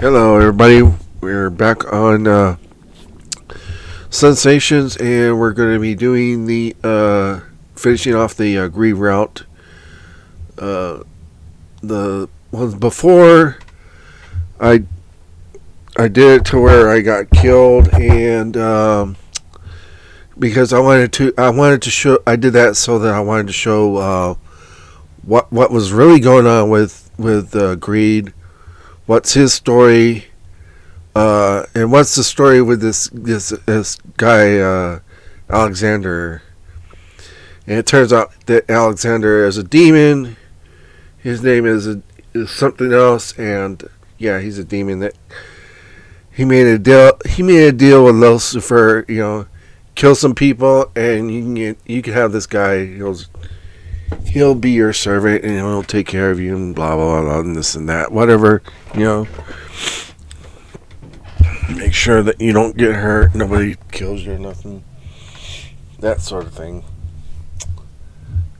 Hello, everybody. We're back on Sinsations, and we're going to be doing the finishing off the Greed route. The ones before, I did it to where I got killed, and because I wanted to show. I did that so that I wanted to show what was really going on with Greed. What's his story? And what's the story with this guy Alexander? And it turns out that Alexander is a demon. His name is something else, and yeah, he's a demon. That he made a deal. He made a deal with Lucifer. Kill some people, and you can have this guy. He'll be your servant, and he'll take care of you, and blah blah blah, and this and that, whatever. Make sure that you don't get hurt, nobody kills you or nothing, that sort of thing.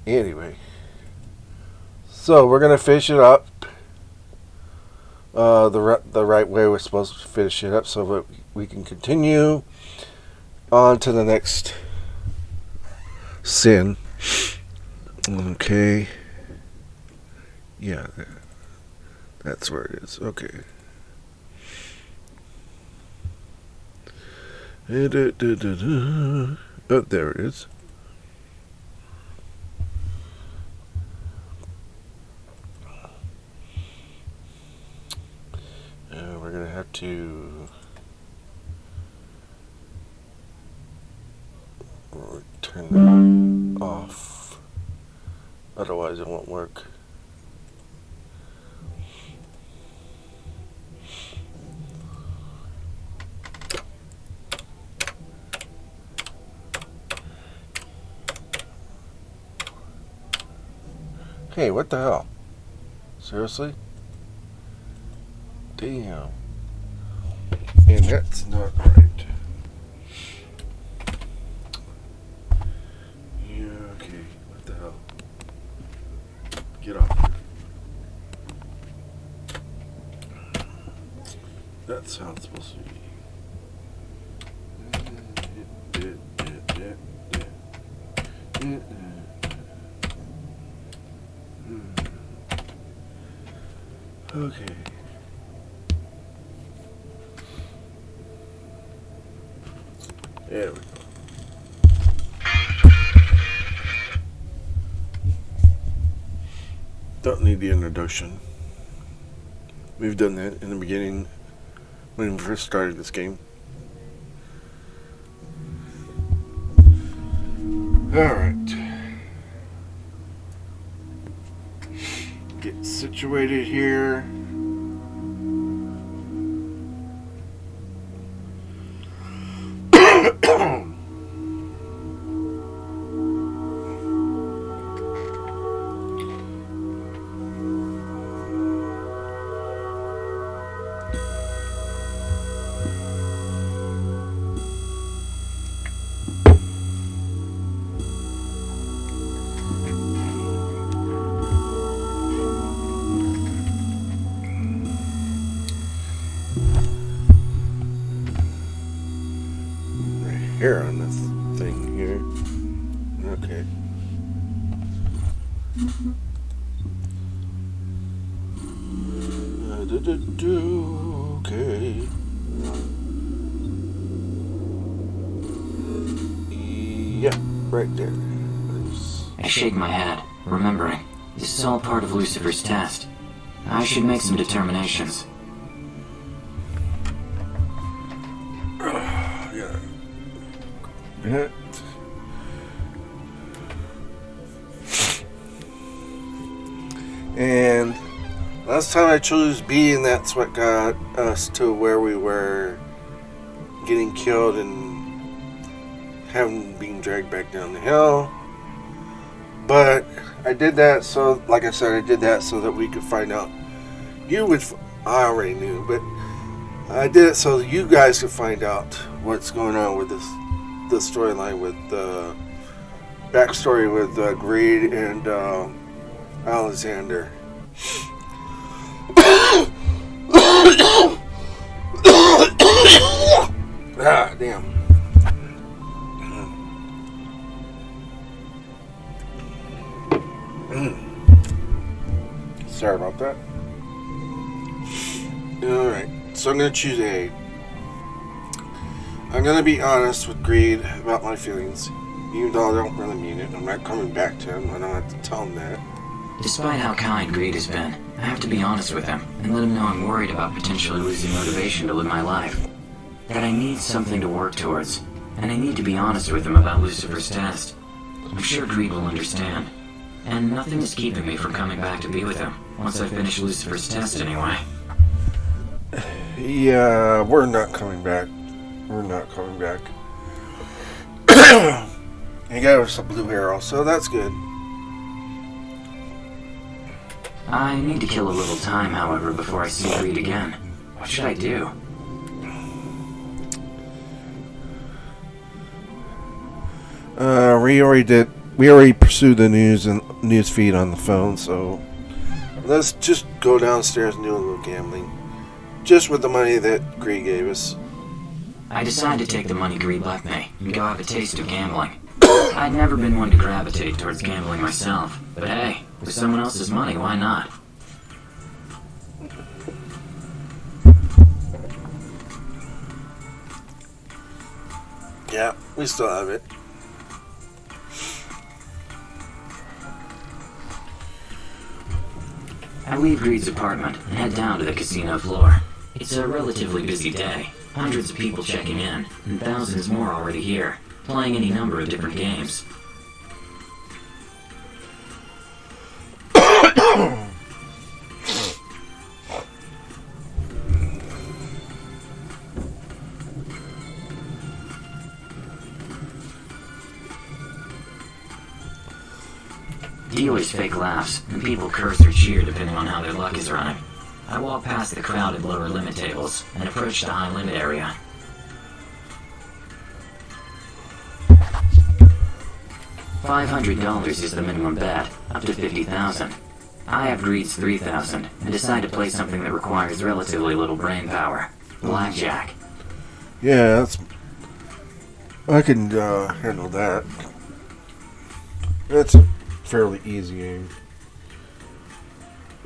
Anyway, so we're gonna finish it up the right way we're supposed to finish it up, so that we can continue on to the next sin. Okay. Yeah, that's where it is. Okay. Oh, there it is. We're going to have to turn that off. Otherwise it won't work. Hey, what the hell? Seriously? Damn. And that's not right. Yeah, okay. What the hell? Get off. That's how it's supposed to be. Okay. There we go. Don't need the introduction. We've done that in the beginning when we first started this game. Alright. Get situated here. Here on this thing here. Okay. Okay. Yeah, right there. I shake my head, remembering. This is all part of Lucifer's test. I should make some determinations. Yeah. And last time I chose B, and that's what got us to where we were getting killed and having been dragged back down the hill. But I did that so, like I said, I did that so that we could find out. I already knew, but I did it so you guys could find out what's going on with the storyline with the backstory with Greed and Alexander. Damn. Sorry about that. Alright, so I'm going to choose A. I'm going to be honest with Greed about my feelings. Even though I don't really mean it. I'm not coming back to him. I don't have to tell him that. Despite how kind Greed has been, I have to be honest with him and let him know I'm worried about potentially losing motivation to live my life. That I need something to work towards, and I need to be honest with him about Lucifer's test. I'm sure Greed will understand. And nothing is keeping me from coming back to be with him, once I finish Lucifer's test anyway. Yeah, we're not coming back. We're not coming back. He got us a blue arrow, so that's good. I need to kill a little time, however, before I see Greed again. What should I do? We already pursued the news feed on the phone, so let's just go downstairs and do a little gambling. Just with the money that Greed gave us. I decided to take the money Greed left me and go have a taste of gambling. I'd never been one to gravitate towards gambling myself, but hey, with someone else's money, why not? Yeah, we still have it. I leave Greed's apartment and head down to the casino floor. It's a relatively busy day. Hundreds of people checking in, and thousands more already here, playing any number of different games. Dealers fake laughs, and people curse or cheer depending on how their luck is running. I walk past the crowded lower limit tables and approach the high limit area. $500 is the minimum bet, up to $50,000. I have Greed's $3,000 and decide to play something that requires relatively little brain power. Blackjack. Yeah, I can handle that. That's a fairly easy game.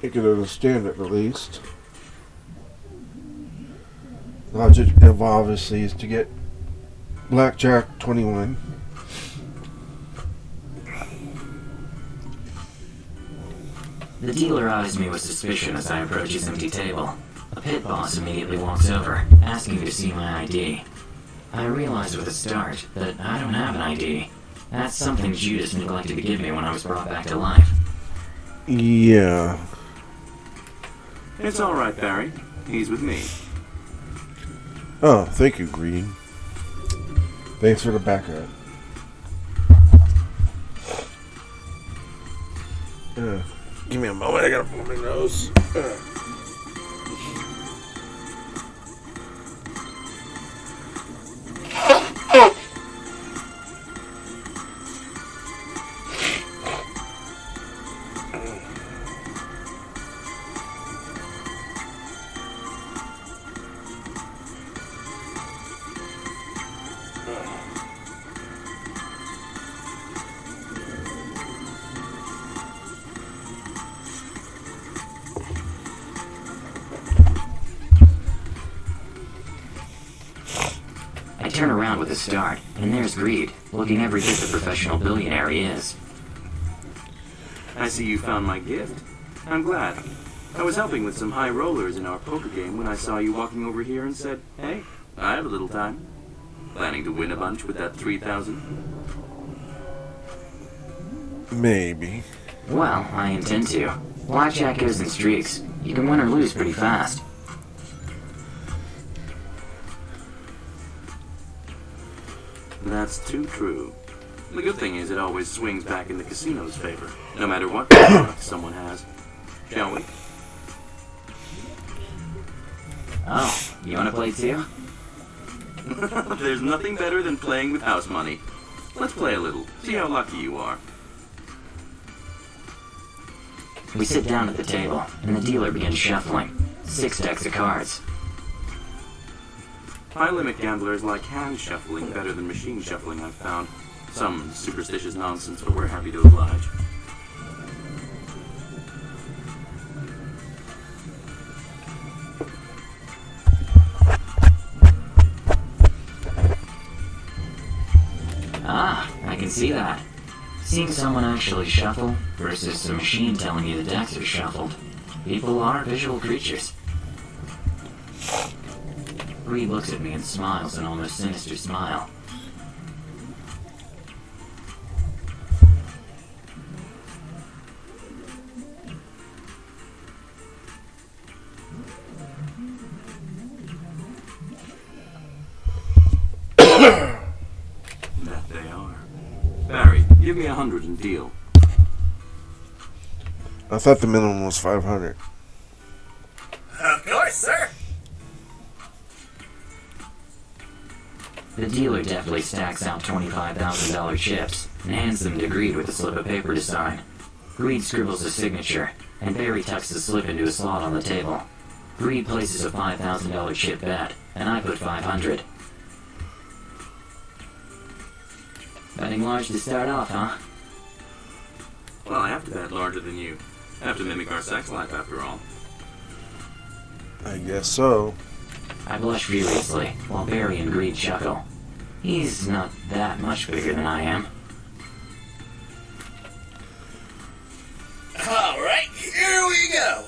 You can understand it at least. The objective obviously is to get Blackjack 21. The dealer eyes me with suspicion as I approach his empty table. A pit boss immediately walks over, asking me to see my ID. I realize with a start that I don't have an ID. That's something Judas neglected to give me when I was brought back to life. Yeah. It's alright, Barry. He's with me. Oh, thank you, Green. Thanks for the backup. Give me a moment, I gotta blow my nose. I turn around with a start, and there's Greed, looking every bit the professional billionaire he is. I see you found my gift. I'm glad. I was helping with some high rollers in our poker game when I saw you walking over here and said, hey, I have a little time. Planning to win a bunch with that 3,000? Maybe. Well, I intend to. Blackjack goes in streaks. You can win or lose pretty fast. That's too true. The good thing is it always swings back in the casino's favor, no matter what product someone has. Shall we? Oh, you wanna play too? There's nothing better than playing with house money. Let's play a little, see how lucky you are. We sit down at the table, and the dealer begins shuffling. 6 decks of cards. High-limit gamblers like hand shuffling better than machine shuffling, I've found. Some superstitious nonsense, but we're happy to oblige. Ah, I can see that. Seeing someone actually shuffle versus a machine telling you the decks are shuffled. People are visual creatures. Reed looks at me and smiles an almost sinister smile. That they are. Barry, give me 100 and deal. I thought the minimum was 500. Of course, sir. The dealer deftly stacks out $25,000 chips and hands them to Greed with a slip of paper to sign. Greed scribbles a signature, and Barry tucks the slip into a slot on the table. Greed places a $5,000 chip bet, and I put 500. Betting large to start off, huh? Well, I have to bet larger than you. I have to mimic our sex life, after all. I guess so. I blush furiously, while Barry and Greed chuckle. He's not that much bigger than I am. Alright, here we go.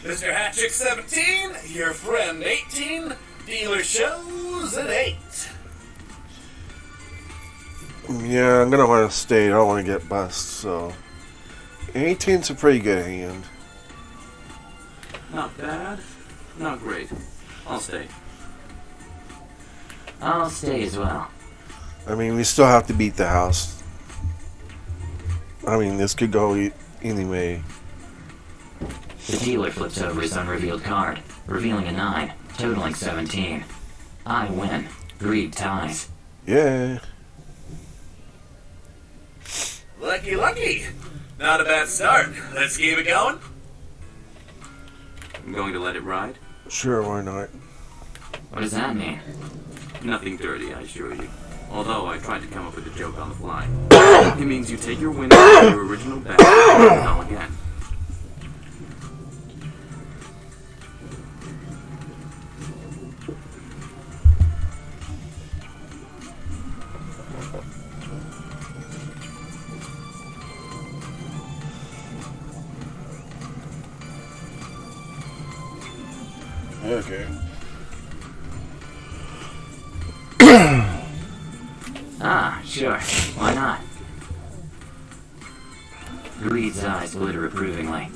Mr. Hatchick 17, your friend 18, dealer shows at 8. Yeah, I'm gonna want to stay. I don't want to get bust, so 18's a pretty good hand. Not bad, not great. I'll stay. I'll stay as well. I mean, we still have to beat the house. I mean, this could go any way. The dealer flips over his unrevealed card, revealing a 9, totaling 17. I win. Greed ties. Yeah. Lucky, lucky. Not a bad start. Let's keep it going. I'm going to let it ride. Sure, why not? What does that mean? Nothing dirty, I assure you. Although I tried to come up with a joke on the fly. It means you take your win on your original bet and call again. Okay. Ah, sure. Why not? Greed's eyes glitter approvingly.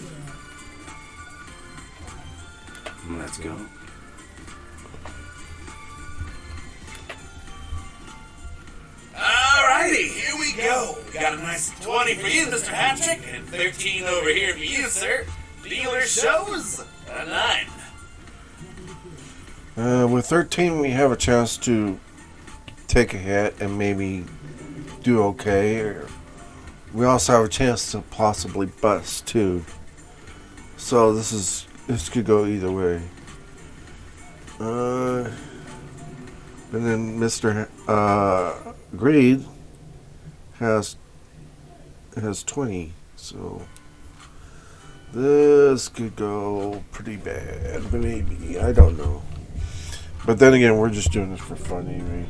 Let's go. Alrighty, here we go. We got a nice 20 for you, Mr. Hatchick, and 13 over here for you, sir. Dealer shows a 9. With 13, we have a chance to take a hit and maybe do okay. Or we also have a chance to possibly bust too. So this could go either way. And then Mr. Greed has 20, so this could go pretty bad, maybe. I don't know. But then again, we're just doing this for fun anyway.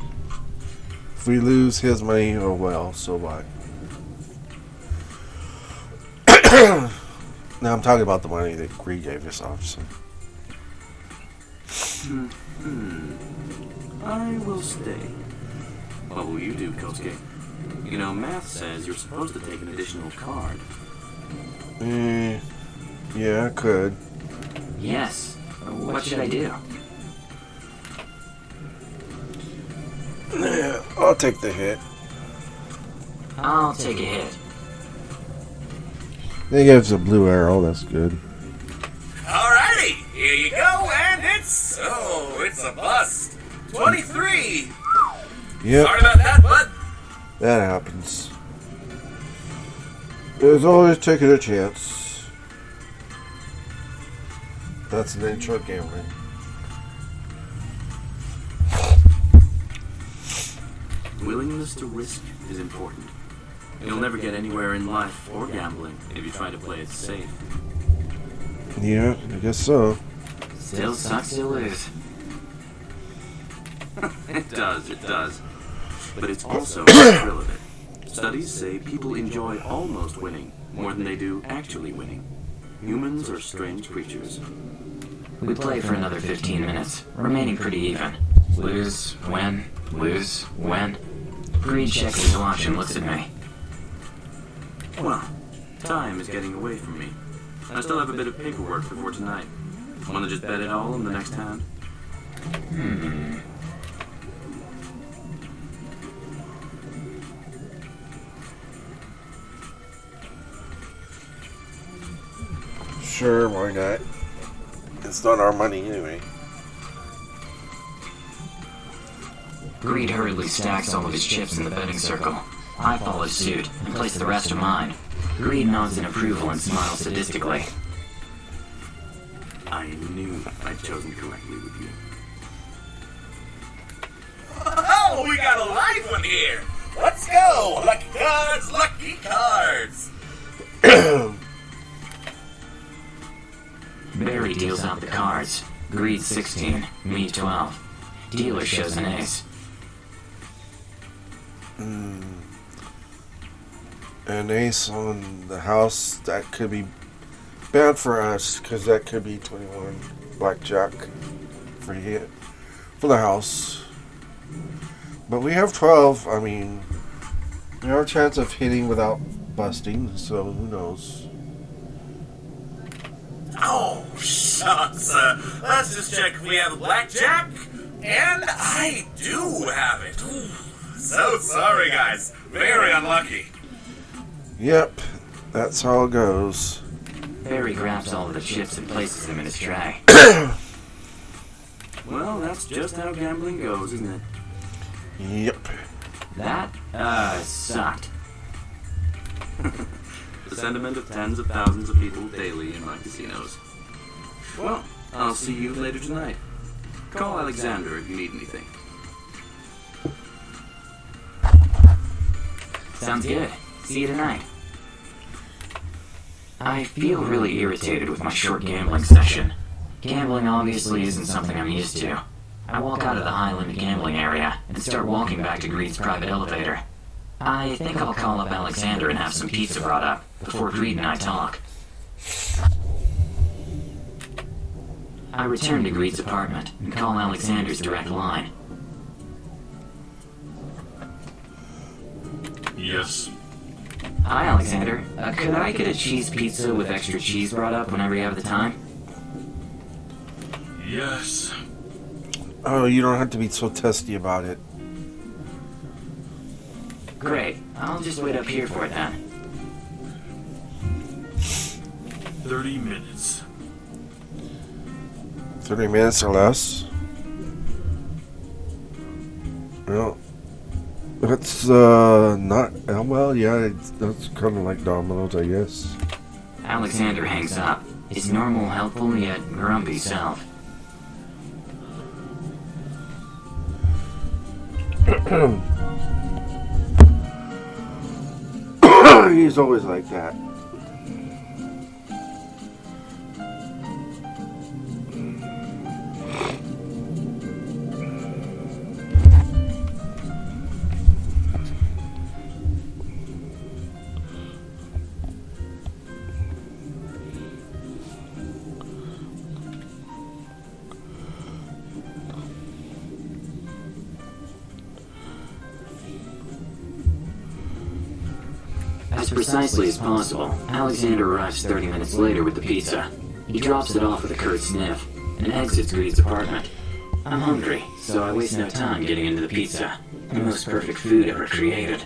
If we lose his money, oh well, so what? Now I'm talking about the money that Greed gave us, obviously. I will stay. What will you do, Kosuke? You know, math says you're supposed to take an additional card. Yeah, I could. Yes. What should I do? Yeah, I'll take the hit. I'll take a hit. They gave us a blue arrow, that's good. Alrighty, here you go, and it's a bust. 23. Yep, Sorry about that, bud. that happens. There's always taking a chance. That's an intro gambling. Willingness to risk is important. You'll never get anywhere in life or gambling if you try to play it safe. Yeah, I guess so. Still sucks to lose. It does. But it's also the thrill of it. Studies say people enjoy almost winning more than they do actually winning. Humans are strange creatures. We play for another 15 minutes, remaining pretty even. Lose, win, lose, win. Greed checks his watch and looks at me. Well, time is getting away from me. I still have a bit of paperwork before tonight. Want to just bet it all on the next hand? Sure, why not? It's not our money anyway. Greed hurriedly stacks all of his chips in the betting circle. I follow suit and place the rest of mine. Greed nods in approval and smiles sadistically. I knew I'd chosen correctly with you. Oh, we got a live one here. Let's go. Lucky cards, lucky cards. Barry deals out the cards. Greed 16, me 12. Dealer shows an ace. An ace on the house, that could be bad for us, because that could be 21 blackjack for hit for the house. But we have 12. I mean, we have a chance of hitting without busting, so who knows. Oh, shucks. Let's just check if we have a blackjack. And I do have it. Ooh, so sorry, guys. Very unlucky. Yep, that's how it goes. Barry grabs all of the chips and places them in his tray. Well, that's just how gambling goes, isn't it? Yep. That, sucked. The sentiment of tens of thousands of people daily in my casinos. Well, I'll see you later tonight. Call Alexander if you need anything. Sounds good. See you tonight. I feel really irritated with my short gambling session. Gambling obviously isn't something I'm used to. I walk out of the high-limit gambling area and start walking back to Greed's private elevator. I think I'll call up Alexander and have some pizza brought up before Greed and I talk. I return to Greed's apartment and call Alexander's direct line. Yes. Hi, Alexander. Could I get a cheese pizza with extra cheese brought up whenever you have the time? Yes. Oh, you don't have to be so testy about it. Great. I'll just wait up here for it then. 30 minutes. 30 minutes or less? Well, that's, not, well, yeah, that's kind of like Domino's, I guess. Alexander hangs up, his normal, helpful, yet grumpy self. He's always like that. As precisely as possible, Alexander arrives 30 minutes later with the pizza. He drops it off with a curt sniff and exits Greed's apartment. I'm hungry, so I waste no time getting into the pizza. The most perfect food ever created.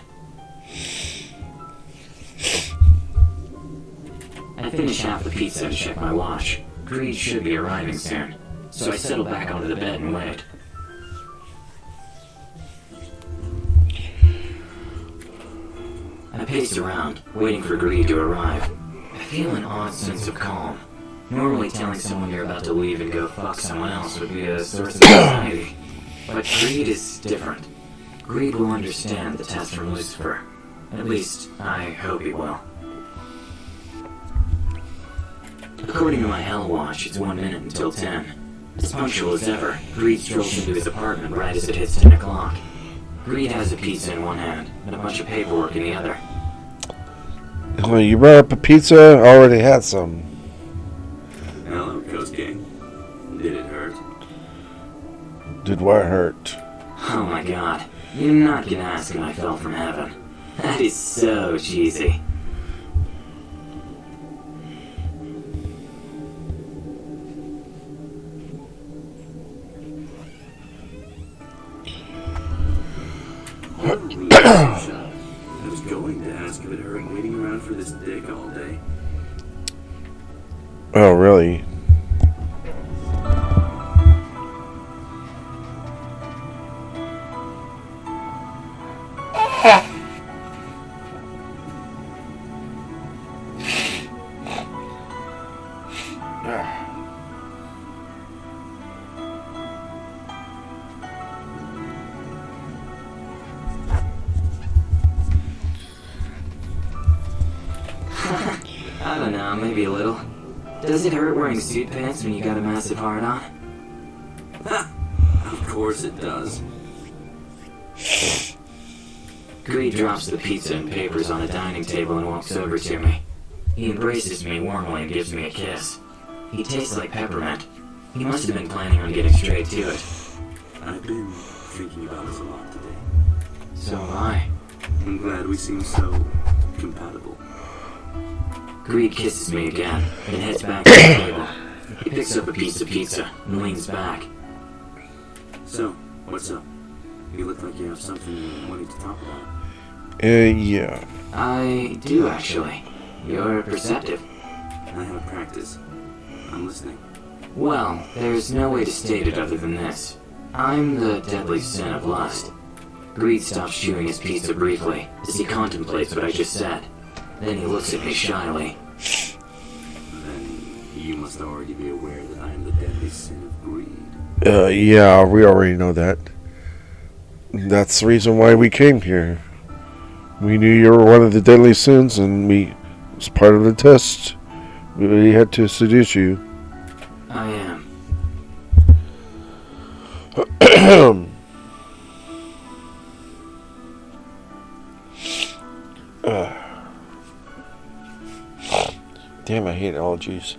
I finish half the pizza to check my watch. Greed should be arriving soon, so I settle back onto the bed and wait. I pace around, waiting for Greed to arrive. I feel an odd sense of calm. Normally telling someone you're about to leave and go fuck someone else would be a source of anxiety. But Greed is different. Greed will understand the test from Lucifer. At least, I hope he will. According to my Hell Watch, it's 1 minute until 10. As punctual as ever, Greed strolls into his apartment right as it hits 10 o'clock. Greed has a pizza in one hand, and a bunch of paperwork in the other. Well, you brought up a pizza. I already had some. Hello, Coast Gang. Did it hurt? Did what hurt? Oh my god, you're not gonna ask if I fell from heaven. That is so cheesy. I was going to ask if it hurt waiting around for this dick all day. Oh, really? I don't know, maybe a little. Does it hurt wearing suit pants when you got a massive hard on? Of course it does. Greed drops the pizza and papers on a dining table and walks over to me. He embraces me warmly and gives me a kiss. He tastes like peppermint. He must have been planning on getting straight to it. I've been thinking about this a lot today. So have I. I'm glad we seem so compatible. Greed kisses me again, then heads back to the table. He picks up a piece of pizza and leans back. So, what's up? You look like you have something you wanted to talk about. Yeah. I do, actually. You're perceptive. I have practice. I'm listening. Well, there's no way to state it other than this. I'm the deadly sin of lust. Greed stops chewing his pizza briefly as he contemplates what I just said. Then he looks at me shyly. Then you must already be aware that I am the deadly sin of greed. Yeah, we already know that. That's the reason why we came here. We knew you were one of the deadly sins, and as part of the test, we had to seduce you. I am. Damn, I hate allergies.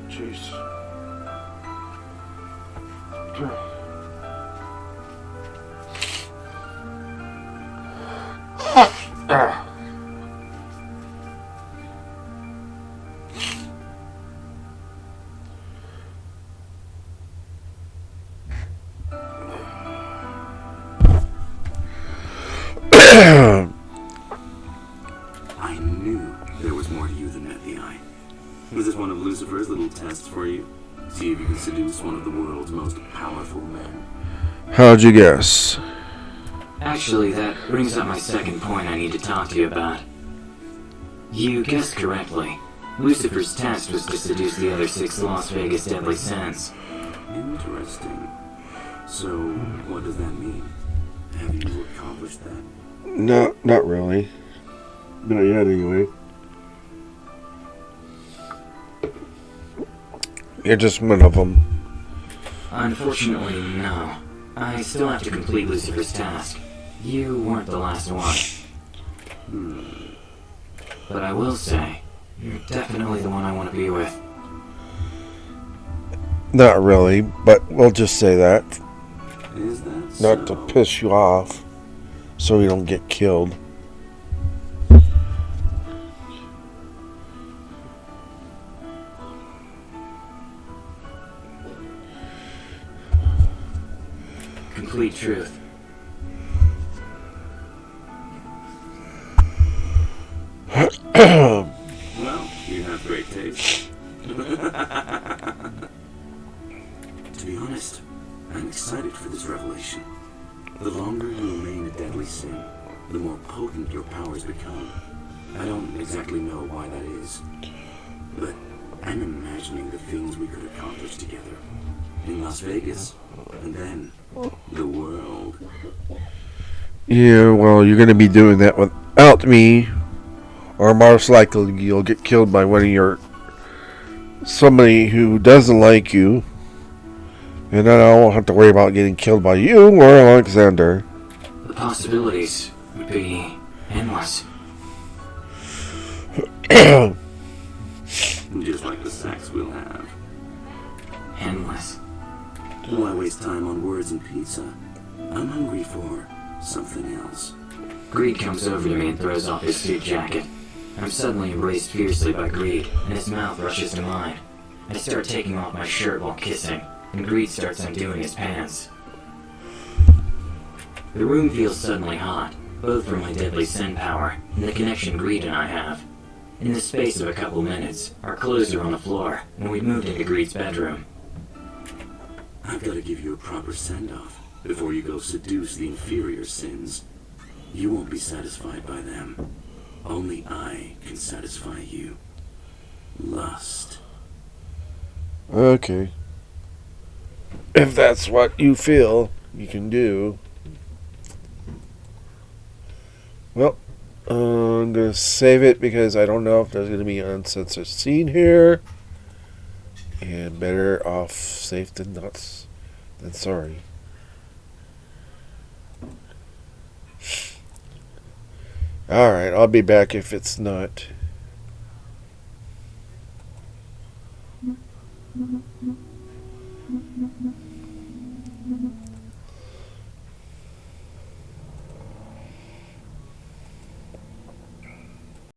Jeez. I knew there was more to you than met the eye. Was this one of Lucifer's little tests for you? See if you can seduce one of the world's most powerful men. How'd you guess? Actually, that brings up my second point I need to talk to you about. You guessed correctly. Lucifer's test was to seduce the other 6 Las Vegas deadly sins. Interesting. So, what does that mean? Have you accomplished that? No, not really. Not yet, anyway. You're just one of them. Unfortunately, no. I still have to complete Lucifer's task. You weren't the last one. But I will say, you're definitely the one I want to be with. Not really, but we'll just say that. Is that Not so? to piss you off, so you don't get killed. Complete truth. Well, you have great taste. To be honest, I'm excited for this revelation. The longer you remain a deadly sin, the more potent your powers become. I don't exactly know why that is, but I'm imagining the things we could accomplish together. In Las Vegas, and then the world. Yeah, well, you're going to be doing that without me, or most likely you'll get killed by one of your somebody who doesn't like you, and then I won't have to worry about getting killed by you or Alexander. The possibilities would be endless. Just like the sex we'll have. Endless. Why waste time on words and pizza? I'm hungry for something else. Greed comes over to me and throws off his suit jacket. I'm suddenly embraced fiercely by Greed, and his mouth rushes to mine. I start taking off my shirt while kissing, and Greed starts undoing his pants. The room feels suddenly hot, both from my deadly sin power and the connection Greed and I have. In the space of a couple minutes, our clothes are on the floor, and we've moved into Greed's bedroom. I've got to give you a proper send-off before you go seduce the inferior sins. You won't be satisfied by them. Only I can satisfy you. Lust. Okay. If that's what you feel you can do. Well, I'm going to save it because I don't know if there's going to be an uncensored scene here. And better off safe than not than sorry. Alright, I'll be back if it's not.